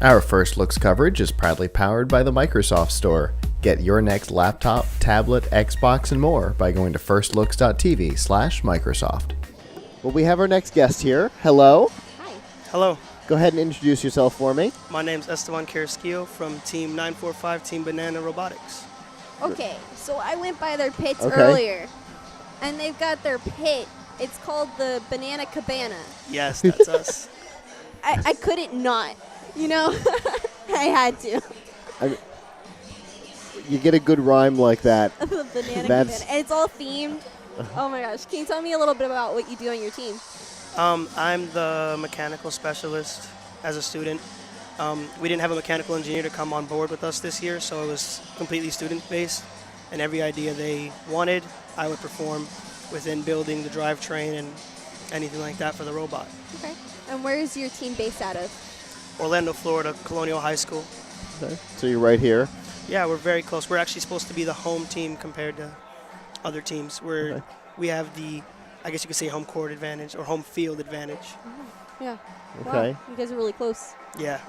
Our First Looks coverage is proudly powered by the Microsoft Store. Get your next laptop, tablet, Xbox, and more by going to firstlooks.tv/Microsoft. Well, we have our next guest here. Hello. Hi. Hello. Go ahead and introduce yourself for me. My name's Estevan from Team 945, Team Banana Robotics. Okay, so I went by their pits earlier, and they've got their pit. It's called the Banana Cabana. Yes, that's us. I couldn't not, you know? I had to. You get a good rhyme like that. The Banana Cabana. And it's all themed. Oh my gosh. Can you tell me a little bit about what you do on your team? I'm the mechanical specialist as a student. We didn't have a mechanical engineer to come on board with us this year, so it was completely student-based. And every idea they wanted, I would perform within building the drivetrain and anything like that for the robot. Okay. And where is your team based out of? Orlando, Florida, Colonial High School. Okay. So you're right here. Yeah, we're very close. We're actually supposed to be the home team compared to other teams. We have the, I guess you could say, home court advantage or home field advantage. Yeah. Okay. Wow, you guys are really close. Yeah.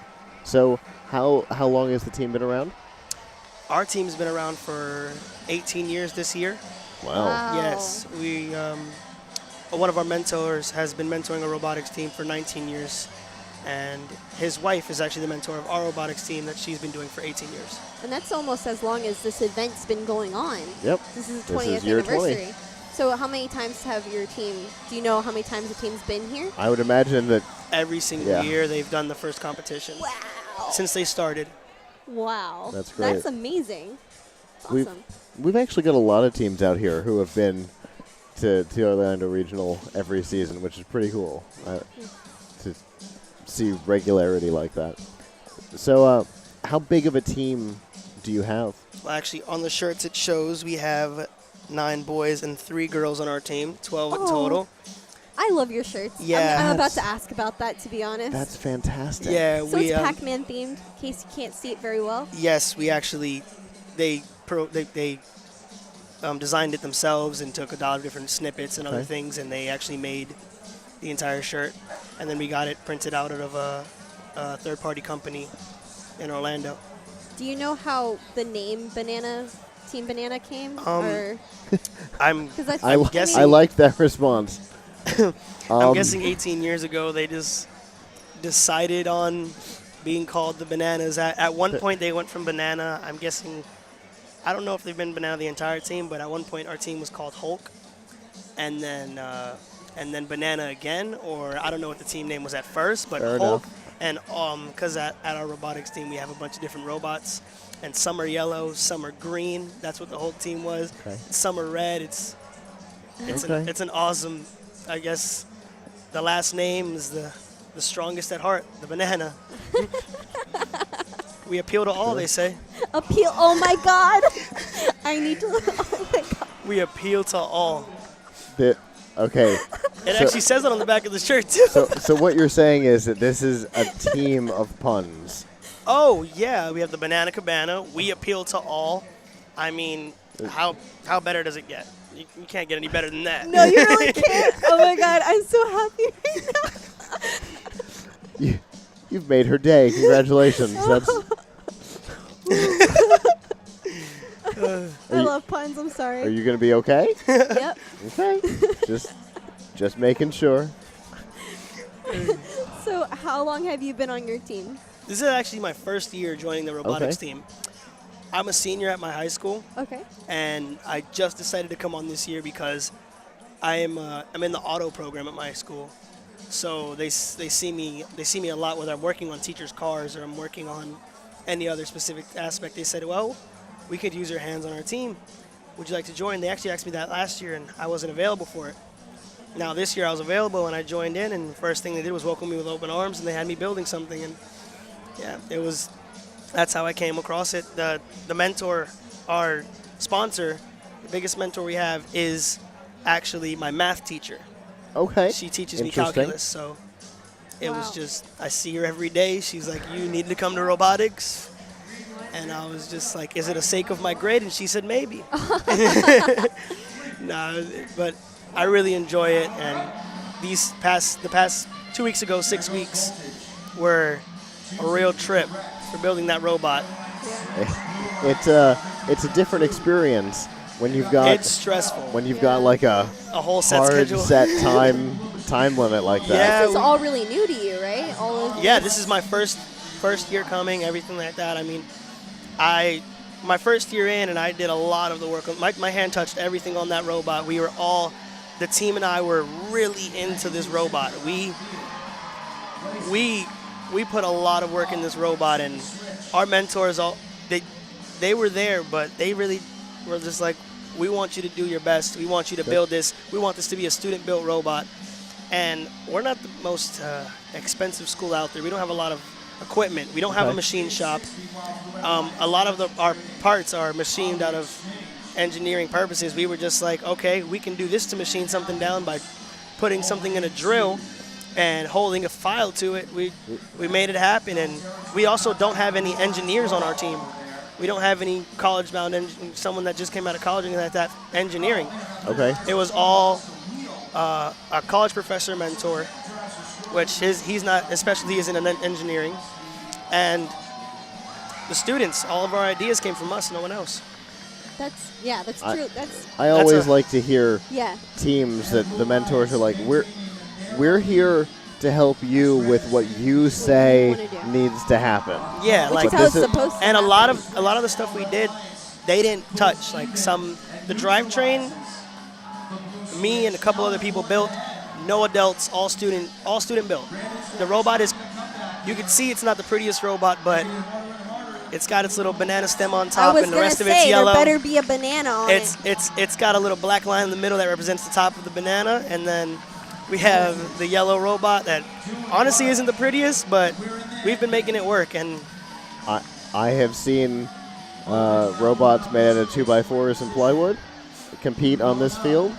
So how long has the team been around? Our team's been around for 18 years this year. Wow. Yes, we. One of our mentors has been mentoring a robotics team for 19 years, and his wife is actually the mentor of our robotics team that she's been doing for 18 years. And that's almost as long as this event's been going on. Yep. This is the This 20th is year anniversary. 20. So how many times have your team, do you know how many times the team's been here? I would imagine that. Every single year they've done the first competition. Wow. Since they started. Wow. That's great. That's amazing. Awesome. We've actually got a lot of teams out here who have been to Orlando Regional every season, which is pretty cool to see regularity like that. So how big of a team do you have? Well, actually, on the shirts it shows we have 9 boys and 3 girls on our team, 12 in total. I love your shirts. Yeah. I'm about to ask about that, to be honest. That's fantastic. Yeah, So it's Pac-Man themed, in case you can't see it very well. Yes, we actually, they designed it themselves and took a lot of different snippets and other things, and they actually made the entire shirt. And then we got it printed out of a third-party company in Orlando. Do you know how the name Team Banana came? I'm guessing. I like that response. I'm guessing 18 years ago they just decided on being called the Bananas. At one point they went from Banana. I'm guessing, I don't know if they've been Banana the entire team, but at one point our team was called Hulk, and then Banana again, or I don't know what the team name was at first, but Fair Hulk. enough. And because at our robotics team we have a bunch of different robots, and some are yellow, some are green. That's what the Hulk team was. Okay. Some are red. It's an awesome. I guess the last name is the strongest at heart, the Banana. We appeal to all, they say. Appeal. Oh my God. I need to. Oh my God. We appeal to all. Okay. It actually says it on the back of the shirt, too. So what you're saying is that this is a team of puns. Oh, yeah. We have the Banana Cabana. We appeal to all. I mean, how better does it get? You can't get any better than that. No, you really can't. Oh my God. I'm so happy right now. You've made her day. Congratulations. I love puns. I'm sorry. Are you going to be okay? Yep. Okay. Just making sure. So how long have you been on your team? This is actually my first year joining the robotics team. I'm a senior at my high school. Okay. And I just decided to come on this year because I'm in the auto program at my school. So they see me a lot, whether I'm working on teachers' cars or I'm working on any other specific aspect. They said, well, we could use your hands on our team. Would you like to join? They actually asked me that last year, and I wasn't available for it. Now this year I was available, and I joined in, and the first thing they did was welcome me with open arms, and they had me building something. And yeah, that's how I came across it. The mentor, our sponsor, the biggest mentor we have is actually my math teacher. Okay. She teaches me calculus, so it was just, I see her every day. She's like, you need to come to robotics. And I was just like, is it a sake of my grade? And she said, maybe. No, but I really enjoy it. And the past 2 weeks ago, 6 weeks, were a real trip for building that robot. It's a different experience when you've got It's stressful. when you've got like a whole set hard schedule. set time limit like that. Yeah. This is all really new to you, right? All of Yeah, this is my first year coming, everything like that. I mean, my first year in, and I did a lot of the work. My hand touched everything on that robot. We were all, the team and I were really into this robot. We put a lot of work in this robot, and our mentors, they were there, but they really were just like, we want you to do your best. We want you to build this. We want this to be a student-built robot. And we're not the most expensive school out there. We don't have a lot of equipment. We don't have a machine shop. A lot of our parts are machined out of engineering purposes. We were just like, okay, we can do this to machine something down by putting something in a drill and holding a file to it. We made it happen. And we also don't have any engineers on our team. We don't have any college-bound someone that just came out of college and like that engineering. Okay. It was all a college professor mentor, which he's not, especially is in engineering, and the students. All of our ideas came from us, no one else. That's true. I always like to hear Yeah. teams that the mentors are like, we're here to help you with what you say wanna do. needs to happen. Yeah, Which like is how it's this is- supposed to and a happen. lot of the stuff we did, they didn't touch. Like the drivetrain, me and a couple other people built. No adults, all student built. The robot is, you can see it's not the prettiest robot, but it's got its little banana stem on I top, was and the gonna rest of say it's yellow. there better be a banana on it. It's got a little black line in the middle that represents the top of the banana, and then we have the yellow robot that honestly isn't the prettiest, but we've been making it work. And I have seen robots made out of 2x4s and plywood compete on this field.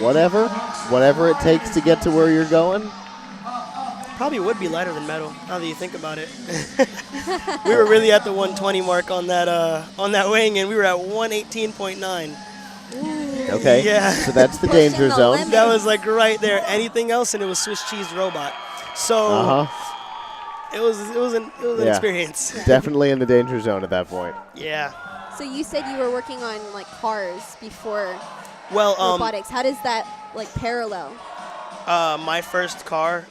Whatever it takes to get to where you're going. probably would be lighter than metal, now that you think about it. We were really at the 120 mark on that wing, and we were at 118.9. Okay. Yeah. So that's the Pushing danger the zone. limit. That was like right there. Anything else, and it was Swiss cheese robot. So it was an Yeah. experience. Definitely in the danger zone at that point. Yeah. So you said you were working on like cars before Well, robotics. How does that like parallel? my first car,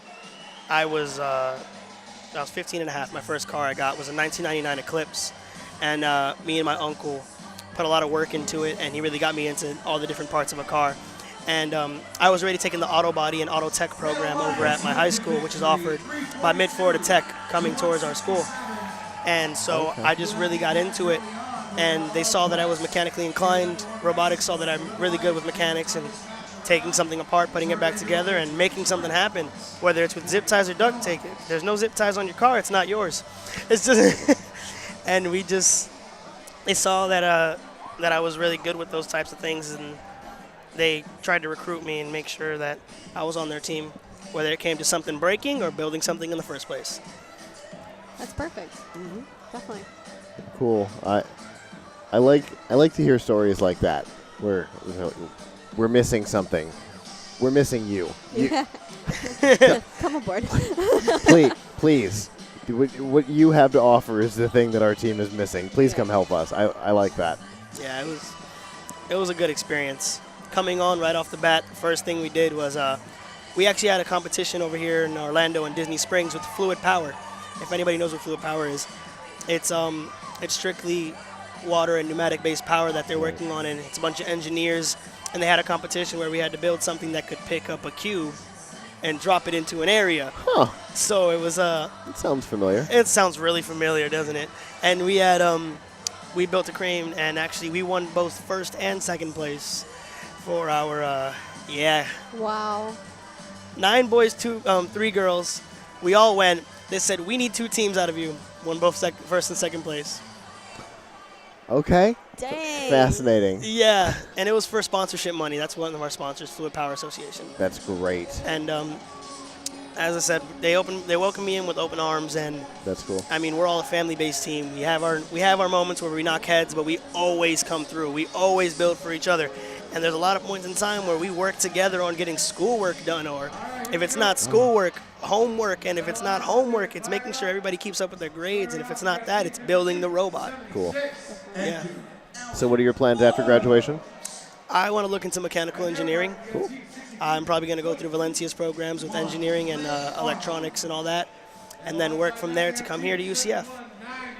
I was 15 and a half. My first car I got was a 1999 Eclipse, and me and my uncle put a lot of work into it, and he really got me into all the different parts of a car. And I was already taking the auto body and auto tech program over at my high school, which is offered by Mid-Florida Tech coming towards our school. And so I just really got into it, and they saw that I was mechanically inclined. Robotics saw that I'm really good with mechanics and taking something apart, putting it back together, and making something happen, whether it's with zip ties or duct tape. If there's no zip ties on your car, it's not yours. It's just, and they saw that I was really good with those types of things, and they tried to recruit me and make sure that I was on their team, whether it came to something breaking or building something in the first place. That's perfect. Definitely. Cool. I like to hear stories like that where we're missing something. We're missing you. Come aboard. Please. What you have to offer is the thing that our team is missing. Please come help us. I like that. Yeah, it was a good experience. Coming on right off the bat, the first thing we did was we actually had a competition over here in Orlando and Disney Springs with fluid power. If anybody knows what fluid power is, it's strictly water and pneumatic based power that they're working on, and it's a bunch of engineers, and they had a competition where we had to build something that could pick up a cube and drop it into an area. Huh. So it was It sounds familiar. it sounds really familiar, doesn't it? And we had we built a crane, and actually we won both first and second place for our Wow. 9 boys, 3 girls. We all went. They said, we need 2 teams out of you. Won both first and second place. Okay. Dang. Fascinating. Yeah, and it was for sponsorship money. That's one of our sponsors, Fluid Power Association. That's great. And as I said, they welcome me in with open arms, and That's cool. I mean, we're all a family-based team. We have our moments where we knock heads, but we always come through. We always build for each other. And there's a lot of points in time where we work together on getting schoolwork done, or if it's not schoolwork, homework, and if it's not homework, it's making sure everybody keeps up with their grades, and if it's not that, it's building the robot. Cool. Yeah. So what are your plans after graduation? I want to look into mechanical engineering. Cool. I'm probably going to go through Valencia's programs with engineering and electronics and all that, and then work from there to come here to UCF.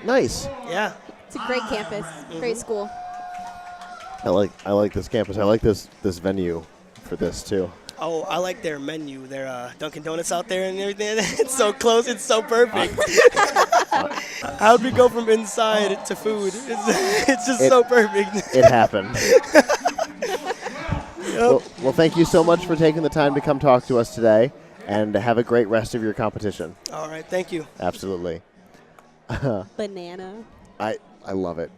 Nice. Yeah. It's a great campus, great school. I like this campus. I like this venue for this too. Oh, I like their menu. Their Dunkin' Donuts out there and everything. It's so close. It's so perfect. How'd we go from inside to food? It's just so perfect. It happened. Well, thank you so much for taking the time to come talk to us today, and have a great rest of your competition. All right. Thank you. Absolutely. Banana. I love it.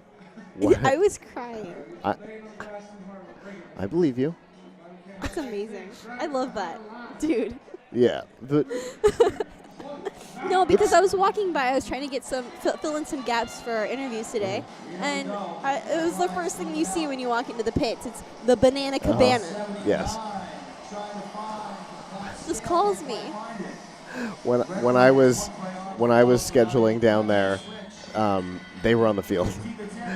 I was crying. I believe you. That's amazing. I love that. Dude. Yeah. But No, because I was walking by. I was trying to get fill in some gaps for our interviews today. And it was the first thing you see when you walk into the pits. It's the Banana Cabana. yes. Just calls me. When I was scheduling down there, they were on the field,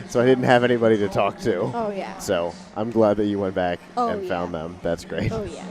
so I didn't have anybody to talk to. Oh, yeah. So I'm glad that you went back Oh, and yeah. found them. That's great. Oh, yeah.